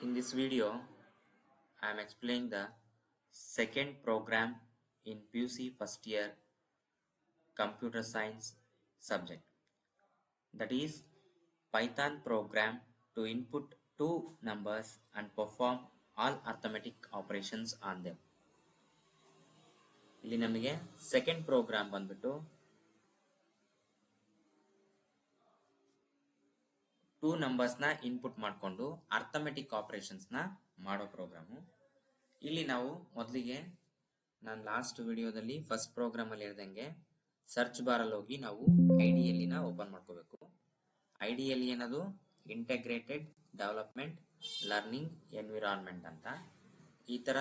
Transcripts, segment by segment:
In this video, I am explaining the second program in PUC first year computer science subject, that is Python program to input two numbers and perform all arithmetic operations on them. ಇಲ್ಲಿ ನಮಗೆ second program ಬಂದ್ಬಿಟ್ಟು two ನಂಬರ್ಸ್ನ input ಮಾಡಿಕೊಂಡು arithmetic ಆಪರೇಷನ್ಸ್ನ ಮಾಡೋ programme. ಇಲ್ಲಿ ನಾವು ಮೊದಲಿಗೆ ನಾನು ಲಾಸ್ಟ್ ವಿಡಿಯೋದಲ್ಲಿ ಫಸ್ಟ್ ಪ್ರೋಗ್ರಾಮ್ ಅಲ್ಲಿ ಹೇಳ್ದಂಗೆ ಸರ್ಚ್ ಬಾರ್ ಅಲ್ಲಿ ಹೋಗಿ ನಾವು ಐಡಿಎಲ್ನ ಓಪನ್ ಮಾಡ್ಕೋಬೇಕು. ಐಡಿಎಲ್ ಏನದು ಇಂಟಗ್ರೇಟೆಡ್ ಡೆವಲಪ್ಮೆಂಟ್ ಲರ್ನಿಂಗ್ ಎನ್ವಿರಾನ್ಮೆಂಟ್ ಅಂತ. ಈ ತರ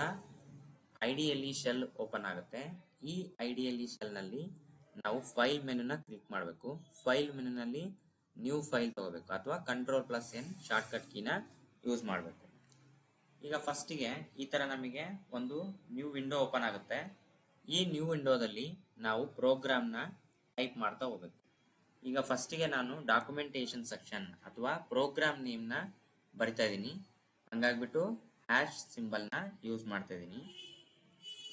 ಐಡಿಎಲ್ಇ ಶೆಲ್ ಓಪನ್ ಆಗುತ್ತೆ. ಈ ಐಡಿಎಲ್ಇ ಶೆಲ್ ನಲ್ಲಿ ನಾವು ಫೈಲ್ ಮೆನುನ ಕ್ಲಿಕ್ ಮಾಡಬೇಕು. ಫೈಲ್ ಮೆನುನಲ್ಲಿ ನ್ಯೂ ಫೈಲ್ ತಗೋಬೇಕು ಅಥವಾ Ctrl+N ಶಾರ್ಟ್ ಕಟ್ ಕೀನ ಯೂಸ್ ಮಾಡಬೇಕು. ಈಗ ಫಸ್ಟಿಗೆ ಈ ತರ ನಮಗೆ ಒಂದು ನ್ಯೂ ವಿಂಡೋ ಓಪನ್ ಆಗುತ್ತೆ. ಈ ನ್ಯೂ ವಿಂಡೋದಲ್ಲಿ ನಾವು ಪ್ರೋಗ್ರಾಮ್ನ ಟೈಪ್ ಮಾಡ್ತಾ ಹೋಗ್ಬೇಕು. ಈಗ ಫಸ್ಟಿಗೆ ನಾನು ಡಾಕ್ಯುಮೆಂಟೇಶನ್ ಸೆಕ್ಷನ್ ಅಥವಾ ಪ್ರೋಗ್ರಾಮ್ ನೇಮ್ನ ಬರಿತಾ ಇದ್ದೀನಿ. ಹಂಗಾಗ್ಬಿಟ್ಟು ಹ್ಯಾಶ್ ಸಿಂಬಲ್ನ ಯೂಸ್ ಮಾಡ್ತಾ ಇದ್ದೀನಿ.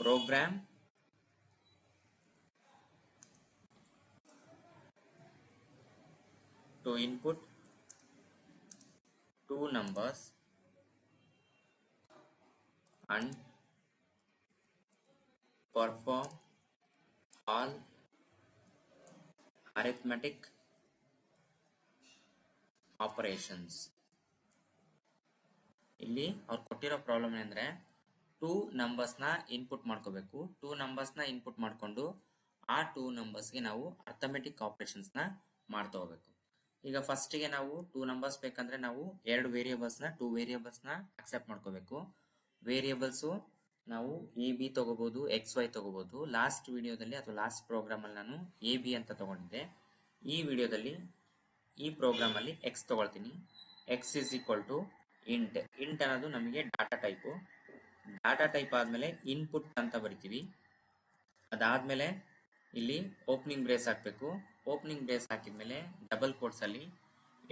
Program to input two numbers and perform all arithmetic operations. ಇಲ್ಲಿ ಅವ್ರು ಕೊಟ್ಟಿರೋ ಪ್ರಾಬ್ಲಮ್ ಏನಂದ್ರೆ ಟೂ ನಂಬರ್ಸ್ನ ಇನ್ಪುಟ್ ಮಾಡ್ಕೋಬೇಕು. ಟೂ ನಂಬರ್ಸ್ನ ಇನ್ಪುಟ್ ಮಾಡ್ಕೊಂಡು ಆ ಟೂ ನಂಬರ್ಸ್ಗೆ ನಾವು ಅರ್ಥಮೆಟಿಕ್ ಆಪರೇಷನ್ಸ್ನ ಮಾಡ್ತಾ ಹೋಗ್ಬೇಕು. ಈಗ ಫಸ್ಟಿಗೆ ನಾವು ಟೂ ನಂಬರ್ಸ್ ಬೇಕಂದ್ರೆ ನಾವು ಎರಡು ಟೂ ವೇರಿಯೇಬಲ್ಸ್ನ ಅಕ್ಸೆಪ್ಟ್ ಮಾಡ್ಕೋಬೇಕು. ವೇರಿಯೇಬಲ್ಸು ನಾವು AB ತಗೋಬಹುದು, XY ತಗೋಬಹುದು. ಲಾಸ್ಟ್ ವಿಡಿಯೋದಲ್ಲಿ ಅಥವಾ ಲಾಸ್ಟ್ ಪ್ರೋಗ್ರಾಮ್ ಅಲ್ಲಿ ನಾನು AB ಅಂತ ತಗೊಂಡಿದ್ದೆ. ಈ ವಿಡಿಯೋದಲ್ಲಿ ಈ ಪ್ರೋಗ್ರಾಮ್ ಅಲ್ಲಿ X ತಗೊಳ್ತೀನಿ. X is equal to int. Int ಅನ್ನೋದು ನಮಗೆ ಡಾಟಾ ಟೈಪು. ಡಾಟಾ ಟೈಪ್ ಆದ್ಮೇಲೆ ಇನ್ಪುಟ್ ಅಂತ ಬರಿತೀವಿ. ಅದಾದ್ಮೇಲೆ ಇಲ್ಲಿ ಓಪನಿಂಗ್ ಬ್ರೇಸ್ ಹಾಕ್ಬೇಕು. ಓಪನಿಂಗ್ ಬ್ರೇಸ್ ಹಾಕಿದ್ಮೇಲೆ ಡಬಲ್ ಕೋಟ್ಸ್ ಅಲ್ಲಿ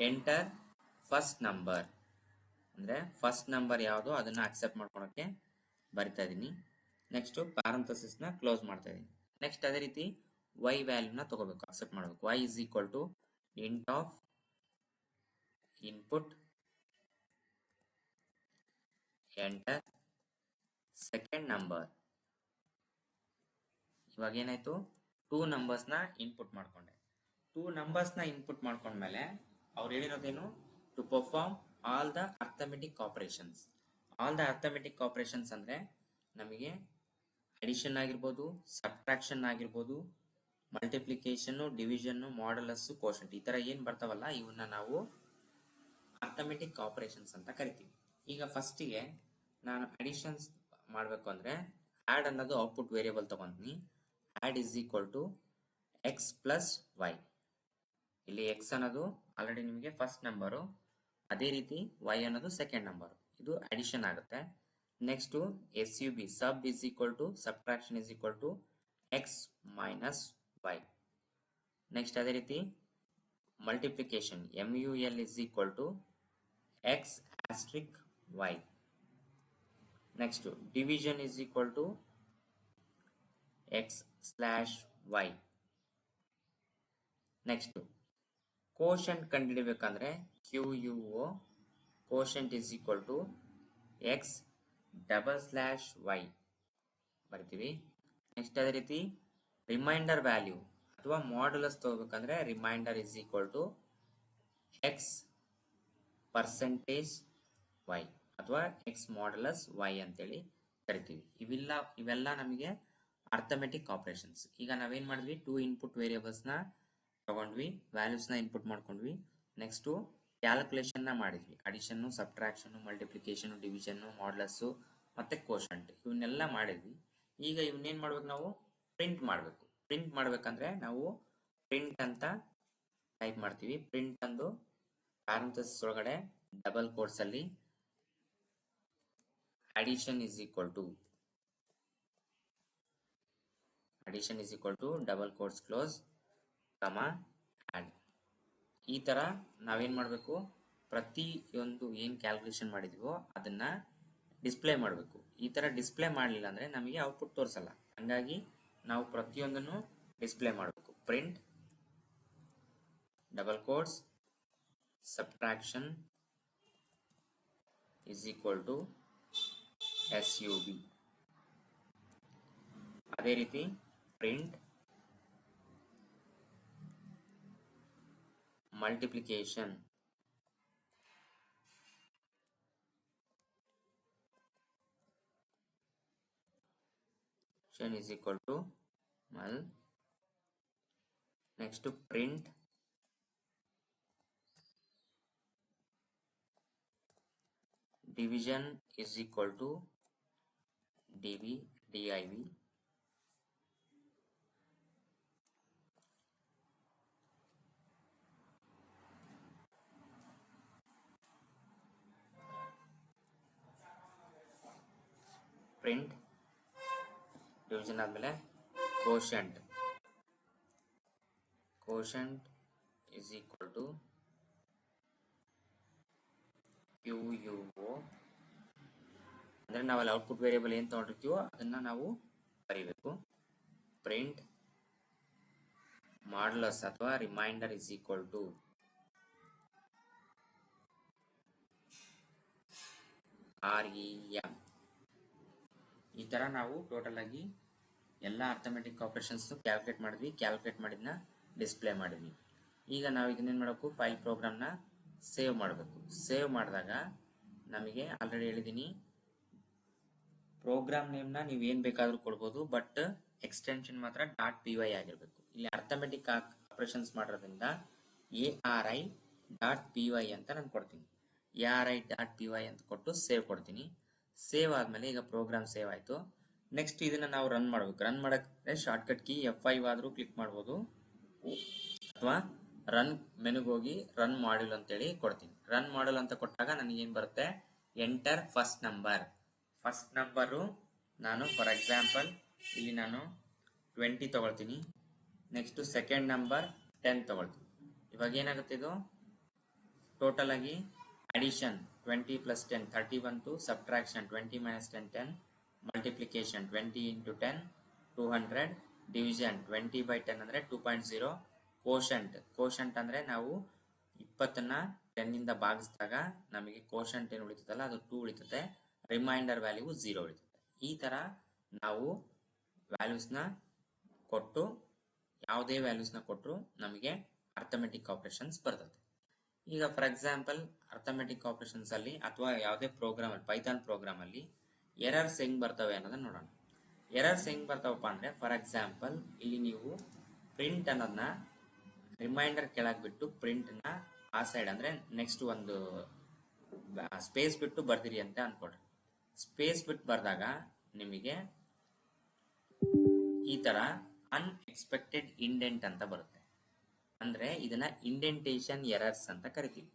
ಎಂಟರ್ ಫಸ್ಟ್ ನಂಬರ್, ಅಂದ್ರೆ ಫಸ್ಟ್ ನಂಬರ್ ಯಾವುದು ಅದನ್ನ ಅಕ್ಸೆಪ್ಟ್ ಮಾಡ್ಕೊಳಕ್ಕೆ ಬರಿತಾ ಇದೀನಿ. ನೆಕ್ಸ್ಟ್ ಪ್ಯಾರಂಥಸಿಸ್ ನ ಕ್ಲೋಸ್ ಮಾಡ್ತಾ ಇದೀನಿ. ನೆಕ್ಸ್ಟ್ ಅದೇ ರೀತಿ y ವ್ಯಾಲ್ಯೂನ ತಗೋಬೇಕು, ಅಕ್ಸೆಪ್ಟ್ ಮಾಡಬೇಕು. y is equal to int of input enter second number. ಇವಾಗ ಏನಾಯ್ತು, ಟೂ ನಂಬರ್ಸ್ನ ಇನ್ಪುಟ್ ಮಾಡ್ಕೊಂಡೆ. ಟೂ ನಂಬರ್ಸ್ನ ಇನ್ಪುಟ್ ಮಾಡ್ಕೊಂಡ್ಮೇಲೆ ಅವ್ರು ಹೇಳಿರೋದೇನು, to perform all the arithmetic operations. All the arithmetic operations ಅಂದ್ರೆ ನಮಗೆ ಅಡಿಷನ್ ಆಗಿರ್ಬೋದು, ಸಬ್ಟ್ರಾಕ್ಷನ್ ಆಗಿರ್ಬೋದು, ಮಲ್ಟಿಪ್ಲಿಕೇಶನ್, ಡಿವಿಷನ್, ಮಾಡ್ಯುಲಸ್, ಕೋಶಂಟ್, ಈ ತರ ಏನ್ ಬರ್ತಾವಲ್ಲ ಇವನ್ನ ನಾವು ಅರ್ಥಮೆಟಿಕ್ ಆಪರೇಷನ್ಸ್ ಅಂತ ಕರಿತೀವಿ. ಈಗ ಫಸ್ಟಿಗೆ ನಾನು ಅಡಿಷನ್ಸ್ ಮಾಡ್ಬೇಕು ಅಂದ್ರೆ ಆಡ್ ಅನ್ನೋದು ಔಟ್ಪುಟ್ ವೇರಿಯೇಬಲ್ ತಗೊಂತೀನಿ. Add is equal to x plus y. ಇಲ್ಲಿ ಎಕ್ಸ್ ಅನ್ನೋದು ಆಲ್ರೆಡಿ ನಿಮಗೆ ಫಸ್ಟ್ ನಂಬರು, ಅದೇ ರೀತಿ ವೈ ಅನ್ನೋದು ಸೆಕೆಂಡ್ ನಂಬರ್. ಇದು ಅಡಿಷನ್ ಆಗುತ್ತೆ. Next SUB sub is equal to subtraction is equal to x minus y. Next ಅದೇ ರೀತಿ multiplication MUL is equal to x asterisk y. Next division is equal to x slash y. Next quotient ಕಂಡುಹಿಡಿಬೇಕಂದ್ರೆ QUO quotient is equal to X double slash y ಬರ್ತೀವಿ. Next ಅದೇ ರೀತಿ remainder value ಅಥವಾ modulus ತಗೋಬೇಕಂದ್ರೆ remainder is equal to x percentage y ಅಥವಾ x modulus y ಅಂತೇಳಿ ಕರಿತೀವಿ. ಇವೆಲ್ಲ ನಮಗೆ ಅರ್ಥಮೆಟಿಕ್ ಆಪರೇಷನ್ಸ್. ಈಗ ನಾವೇನ್ ಮಾಡಿದ್ವಿ, ಟೂ ಇನ್ಪುಟ್ ವೇರಿಯೇಬಲ್ಸ್ ನ ತಗೊಂಡ್ವಿ, ವ್ಯಾಲ್ಯೂಸ್ ನ ಇನ್ಪುಟ್ ಮಾಡ್ಕೊಂಡ್ವಿ. ನೆಕ್ಸ್ಟ್ ಕ್ಯಾಲ್ಕುಲೇಷನ್ ನ ಮಾಡಿದ್ವಿ. Addition, subtraction, multiplication, division, modulus ಮತ್ತೆ ಕೋಶಂಟ್ ಇವನ್ನೆಲ್ಲ ಮಾಡಿದ್ವಿ. ಈಗ ಇವನ್ನೇನ್ ಮಾಡ್ಬೇಕು, ನಾವು ಪ್ರಿಂಟ್ ಮಾಡ್ಬೇಕು. ಪ್ರಿಂಟ್ ಮಾಡ್ಬೇಕಂದ್ರೆ ನಾವು ಪ್ರಿಂಟ್ ಅಂತ ಟೈಪ್ ಮಾಡ್ತೀವಿ. ಪ್ರಿಂಟ್ ಅಂದು ಪ್ಯಾರಂಥಸಿಸ್ ಒಳಗಡೆ ಡಬಲ್ ಕೋಟ್ಸ್ ಅಲ್ಲಿ addition is equal to double quotes close comma add. ಈ ತರ ನಾವೇನ್ ಮಾಡ್ಬೇಕು, ಪ್ರತಿಯೊಂದು ಏನು ಕ್ಯಾಲ್ಕುಲೇಷನ್ ಮಾಡಿದೀವೋ ಅದನ್ನ ಡಿಸ್ಪ್ಲೇ ಮಾಡಬೇಕು. ಈ ತರ ಡಿಸ್ಪ್ಲೇ ಮಾಡಲಿಲ್ಲ ಅಂದ್ರೆ ನಮಗೆ ಔಟ್ಪುಟ್ ತೋರಿಸಲ್ಲ. ಹಾಗಾಗಿ ನಾವು ಪ್ರತಿಯೊಂದನ್ನು ಡಿಸ್ಪ್ಲೇ ಮಾಡಬೇಕು. Print double quotes subtraction is equal to SUB. ಅದೇ ರೀತಿ print multiplication is equal to mul. Next to print division is equal to div. print division ಆದ್ಮೇಲೆ quotient is equal to QUO. ಅಂದ್ರೆ ನಾವಲ್ಲಿ output variable ಏನು ತಗೊಂಡಿರ್ತೀವೋ ಅದನ್ನ ನಾವು ಬರೀಬೇಕು. Print modulus ಅಥವಾ reminder is equal to REM. ಈ ತರ ನಾವು ಟೋಟಲ್ ಆಗಿ ಎಲ್ಲ ಅರ್ಥಮೆಟಿಕ್ ಆಪರೇಷನ್ಸ್ ಕ್ಯಾಲ್ಕುಲೇಟ್ ಮಾಡಿದ್ವಿ. ಕ್ಯಾಲ್ಕುಲೇಟ್ ಮಾಡಿದ್ನ ಡಿಸ್ಪ್ಲೇ ಮಾಡಿದ್ವಿ. ಈಗ ನಾವು ಇದನ್ನೇನು ಮಾಡಬೇಕು, ಫೈಲ್ ಪ್ರೋಗ್ರಾಮ್ನ ಸೇವ್ ಮಾಡಬೇಕು. ಸೇವ್ ಮಾಡಿದಾಗ ನಮಗೆ ಆಲ್ರೆಡಿ ಹೇಳಿದ್ದೀನಿ, ಪ್ರೋಗ್ರಾಮ್ ನೇಮ್ನ ನೀವು ಏನು ಬೇಕಾದರೂ ಕೊಡ್ಬೋದು, ಬಟ್ ಎಕ್ಸ್ಟೆನ್ಷನ್ ಮಾತ್ರ .py ಆಗಿರಬೇಕು. ಇಲ್ಲಿ ಅರ್ಥಮೆಟಿಕ್ ಆಪರೇಷನ್ಸ್ ಮಾಡೋದ್ರಿಂದ ARI.py ಅಂತ ನಾನು ಕೊಡ್ತೀನಿ. ARI.py ಅಂತ ಕೊಟ್ಟು ಸೇವ್ ಕೊಡ್ತೀನಿ. ಸೇವ್ ಆದ್ಮೇಲೆ ಈಗ ಪ್ರೋಗ್ರಾಮ್ ಸೇವ್ ಆಯ್ತು. ನೆಕ್ಸ್ಟ್ ಇದನ್ನ ನಾವು ರನ್ ಮಾಡಬೇಕು. ರನ್ ಮಾಡಕ್ಕೆ ಶಾರ್ಟ್ಕಟ್ ಕೀ F5 ಆದ್ರೂ ಕ್ಲಿಕ್ ಮಾಡ್ಬೋದು, ಅಥವಾ ರನ್ ಮೆನುಗೆ ಹೋಗಿ ರನ್ ಮಾಡ್ಯೂಲ್ ಅಂತೇಳಿ ಕೊಡ್ತೀನಿ. ರನ್ ಮಾಡ್ಯೂಲ್ ಅಂತ ಕೊಟ್ಟಾಗ ನನಗೆ ಏನು ಬರುತ್ತೆ, ಎಂಟರ್ ಫಸ್ಟ್ ನಂಬರು ನಾನು ಫಾರ್ ಎಕ್ಸಾಂಪಲ್ ಇಲ್ಲಿ ನಾನು 20 ತಗೊಳ್ತೀನಿ. ನೆಕ್ಸ್ಟ್ ಸೆಕೆಂಡ್ ನಂಬರ್ 10 ತಗೊಳ್ತೀನಿ. ಇವಾಗ ಏನಾಗುತ್ತೆ, ಇದು ಟೋಟಲ್ ಆಗಿ ಅಡಿಷನ್ 20 + 10 31 ಟು ಸಬ್ಟ್ರಾಕ್ಷನ್ 20 - 10 10, ಮಲ್ಟಿಪ್ಲಿಕೇಶನ್ 20 × 10 200, ಡಿವಿಷನ್ 20/10 ಅಂದ್ರೆ 2.0, ಕೋಶಂಟ್ ಅಂದ್ರೆ ನಾವು 20ನ್ನ 10 ಇಂದ ಭಾಗಿಸಿದಾಗ ನಮಗೆ ಕೋಶಂಟ್ ಏನು ಉಳಿತದಲ್ಲ ಅದು 2 ಉಳಿತದೆ. ರಿಮೈಂಡರ್ ವ್ಯಾಲ್ಯೂ 0 ಉಳಿತದೆ. ಈ ತರ ನಾವು ವ್ಯಾಲ್ಯೂಸ್ನ ಕೊಟ್ಟು ಯಾವುದೇ ವ್ಯಾಲ್ಯೂಸ್ನ ಕೊಟ್ಟರು ನಮಗೆ ಅರ್ಥಮೆಟಿಕ್ ಆಪರೇಷನ್ಸ್ ಬರ್ತದೆ. ಈಗ ಫಾರ್ ಎಕ್ಸಾಂಪಲ್ ಅರ್ಥಮೆಟಿಕ್ ಆಪರೇಷನ್ಸ್ ಅಲ್ಲಿ ಅಥವಾ ಯಾವುದೇ ಪ್ರೋಗ್ರಾಮ್ ಅಲ್ಲಿ, ಪೈಥಾನ್ ಪ್ರೋಗ್ರಾಮ್ ಅಲ್ಲಿ ಎರರ್ಸ್ ಹೆಂಗ್ ಬರ್ತವೆ ಅನ್ನೋದನ್ನ ನೋಡೋಣ. ಎರರ್ಸ್ ಹೆಂಗ್ ಬರ್ತಾವಪ್ಪ ಅಂದ್ರೆ, ಫಾರ್ ಎಕ್ಸಾಂಪಲ್ ಇಲ್ಲಿ ನೀವು ಪ್ರಿಂಟ್ ಅನ್ನೋದನ್ನ ರಿಮೈಂಡರ್ ಕೆಳಗೆ ಬಿಟ್ಟು ಪ್ರಿಂಟ್ ನ ಆ ಸೈಡ್ ಅಂದ್ರೆ ನೆಕ್ಸ್ಟ್ ಒಂದು ಸ್ಪೇಸ್ ಬಿಟ್ಟು ಬರ್ದಿರಿ ಅಂತ ಅನ್ಕೊಡ್ರಿ. ಸ್ಪೇಸ್ ಬಿಟ್ಟು ಬರ್ದಾಗ ನಿಮಗೆ ಈ ತರ ಅನ್ಎಕ್ಸ್ಪೆಕ್ಟೆಡ್ ಇಂಡೆಂಟ್ ಅಂತ ಬರುತ್ತೆ. ಅಂದ್ರೆ ಇದನ್ನ ಇಂಡೆಂಟೇಷನ್ ಎರರ್ಸ್ ಅಂತ ಕರಿತೀವಿ.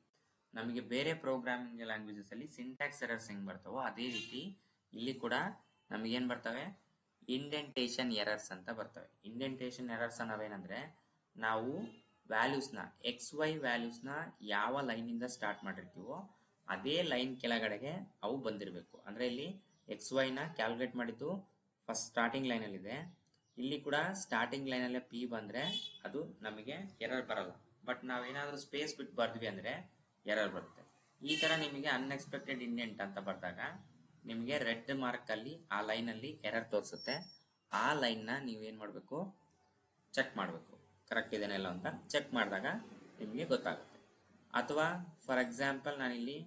ನಮಗೆ ಬೇರೆ ಪ್ರೋಗ್ರಾಮಿಂಗ್ ಲ್ಯಾಂಗ್ವೇಜಸ್ ಅಲ್ಲಿ ಸಿಂಟ್ಯಾಕ್ಸ್ ಎರರ್ಸ್ ಹೆಂಗ್ ಬರ್ತಾವೋ ಅದೇ ರೀತಿ ಇಲ್ಲಿ ಕೂಡ ನಮಗೇನ್ ಬರ್ತವೆ, ಇಂಡೆಂಟೇಷನ್ ಎರರ್ಸ್ ಅಂತ ಬರ್ತವೆ. ಇಂಡೆಂಟೇಷನ್ ಎರರ್ಸ್ ನಾವೇನಂದ್ರೆ, ನಾವು ವ್ಯಾಲ್ಯೂಸ್ನ XY ವ್ಯಾಲ್ಯೂಸ್ನ ಯಾವ ಲೈನ್ ಇಂದ ಸ್ಟಾರ್ಟ್ ಮಾಡಿರ್ತೀವೋ ಅದೇ ಲೈನ್ ಕೆಳಗಡೆಗೆ ಅವು ಬಂದಿರಬೇಕು. ಅಂದ್ರೆ ಇಲ್ಲಿ XY ನ ಕ್ಯಾಲ್ಕುಲೇಟ್ ಮಾಡಿದ್ದು ಫಸ್ಟ್ ಸ್ಟಾರ್ಟಿಂಗ್ ಲೈನ್ ಅಲ್ಲಿ ಇದೆ. ಇಲ್ಲಿ ಕೂಡ ಸ್ಟಾರ್ಟಿಂಗ್ ಲೈನ್ ಅಲ್ಲೇ P ಬಂದ್ರೆ ಅದು ನಮಗೆ ಎರರ್ ಬರಲ್ಲ. ಬಟ್ ನಾವೇನಾದ್ರೂ ಸ್ಪೇಸ್ ಬಿಟ್ಟು ಬರ್ದ್ವಿ ಅಂದ್ರೆ ಎರರ್ ಬರುತ್ತೆ. ಈ ತರ ನಿಮಗೆ ಅನ್ಎಕ್ಸ್ಪೆಕ್ಟೆಡ್ ಇಂಡೆಂಟ್ ಅಂತ ಬರ್ದಾಗ ನಿಮಗೆ ರೆಡ್ ಮಾರ್ಕ್ ಅಲ್ಲಿ ಆ ಲೈನ್ ಅಲ್ಲಿ ಎರರ್ ತೋರಿಸುತ್ತೆ. ಆ ಲೈನ್ ನ ನೀವೇನ್ ಮಾಡಬೇಕು, ಚೆಕ್ ಮಾಡಬೇಕು, ಕರೆಕ್ಟ್ ಇದೆನೆಲ್ಲ ಅಂತ ಚೆಕ್ ಮಾಡಿದಾಗ ನಿಮಗೆ ಗೊತ್ತಾಗುತ್ತೆ. ಅಥವಾ ಫಾರ್ ಎಕ್ಸಾಂಪಲ್ ನಾನಿಲ್ಲಿ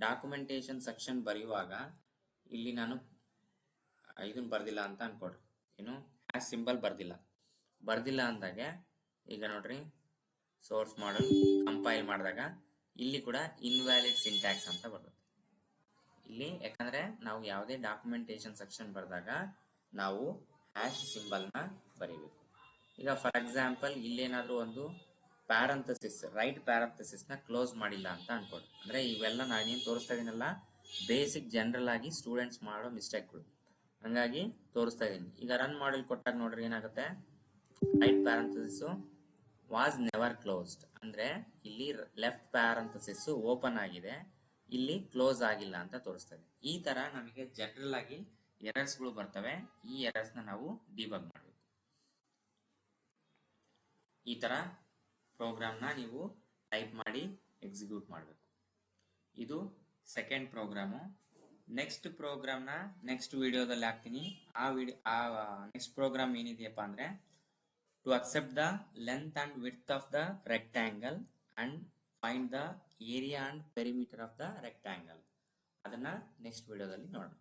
ಡಾಕ್ಯುಮೆಂಟೇಶನ್ ಸೆಕ್ಷನ್ ಬರೆಯುವಾಗ ಇಲ್ಲಿ ನಾನು ಇದನ್ನ ಬರ್ದಿಲ್ಲ ಅಂತ ಅನ್ಕೊಡ್ರಿ, ಏನು ಹ್ಯಾಶ್ ಸಿಂಬಲ್ ಬರ್ದಿಲ್ಲ ಅಂದಾಗ ಈಗ ನೋಡ್ರಿ, ಸೋರ್ಸ್ ಮಾಡಲ್ ಕಂಪೈಲ್ ಮಾಡಿದಾಗ ಇಲ್ಲಿ ಕೂಡ ಇನ್ವ್ಯಾಲಿಡ್ ಸಿಂಟ್ಯಾಕ್ಸ್ ಅಂತ ಬರುತ್ತೆ ಇಲ್ಲಿ. ಯಾಕಂದ್ರೆ ನಾವು ಯಾವುದೇ ಡಾಕ್ಯುಮೆಂಟೇಶನ್ ಸೆಕ್ಷನ್ ಬರೆದಾಗ ನಾವು ಹ್ಯಾಶ್ ಸಿಂಬಲ್ ನ ಬರೀಬೇಕು. ಈಗ ಫಾರ್ ಎಕ್ಸಾಂಪಲ್ ಇಲ್ಲೇನಾದ್ರೂ ಒಂದು ಪ್ಯಾರಂಥಸಿಸ್, ರೈಟ್ ಪ್ಯಾರಂಥಸಿಸ್ ನ ಕ್ಲೋಸ್ ಮಾಡಿಲ್ಲ ಅಂತ ಅನ್ಕೊಡಿ. ಅಂದ್ರೆ ಇವೆಲ್ಲ ನಾನೇನು ತೋರಿಸ್ತಾ ಇದೀನಲ್ಲ ಬೇಸಿಕ್ ಜನರಲ್ ಆಗಿ ಸ್ಟೂಡೆಂಟ್ಸ್ ಮಾಡೋ ಮಿಸ್ಟೇಕ್ಗಳು, ಹಂಗಾಗಿ ತೋರಿಸ್ತಾ ಇದೀನಿ. ಈಗ ರನ್ ಮಾಡಲ್ ಕೊಟ್ಟಾಗ ನೋಡ್ರಿ ಏನಾಗುತ್ತೆ, ರೈಟ್ ಪ್ಯಾರಂಥಸಿಸ್ ವಾಸ್ ನೆವರ್ ಕ್ಲೋಸ್ಡ್ ಅಂದ್ರೆ ಇಲ್ಲಿ ಲೆಫ್ಟ್ ಪ್ಯಾರಂಥಸಿಸ್ ಓಪನ್ ಆಗಿದೆ, ಇಲ್ಲಿ ಕ್ಲೋಸ್ ಆಗಿಲ್ಲ ಅಂತ ತೋರಿಸ್ತದೆ. ಈ ತರ ನಮಗೆ ಜನರಲ್ ಆಗಿ ಎರರ್ಸ್ ಗಳು ಬರ್ತವೆ. ಈ ಎರರ್ಸ್ ನಾವು ಡಿಬಗ್ ಮಾಡಬೇಕು. ಈ ತರ ಪ್ರೋಗ್ರಾಮ್ನ ನೀವು ಟೈಪ್ ಮಾಡಿ ಎಕ್ಸಿಕ್ಯೂಟ್ ಮಾಡಬೇಕು. ಇದು ಸೆಕೆಂಡ್ ಪ್ರೋಗ್ರಾಮು. ನೆಕ್ಸ್ಟ್ ಪ್ರೋಗ್ರಾಮ್ನ ನೆಕ್ಸ್ಟ್ ವಿಡಿಯೋದಲ್ಲಿ ಹಾಕ್ತೀನಿ. ನೆಕ್ಸ್ಟ್ ಪ್ರೋಗ್ರಾಮ್ ಏನಿದೆಯಪ್ಪ ಅಂದ್ರೆ to accept the length and width of the rectangle and find the area and perimeter of the rectangle. ಅದನ್ನ ನೆಕ್ಸ್ಟ್ ವಿಡಿಯೋದಲ್ಲಿ ನೋಡೋಣ.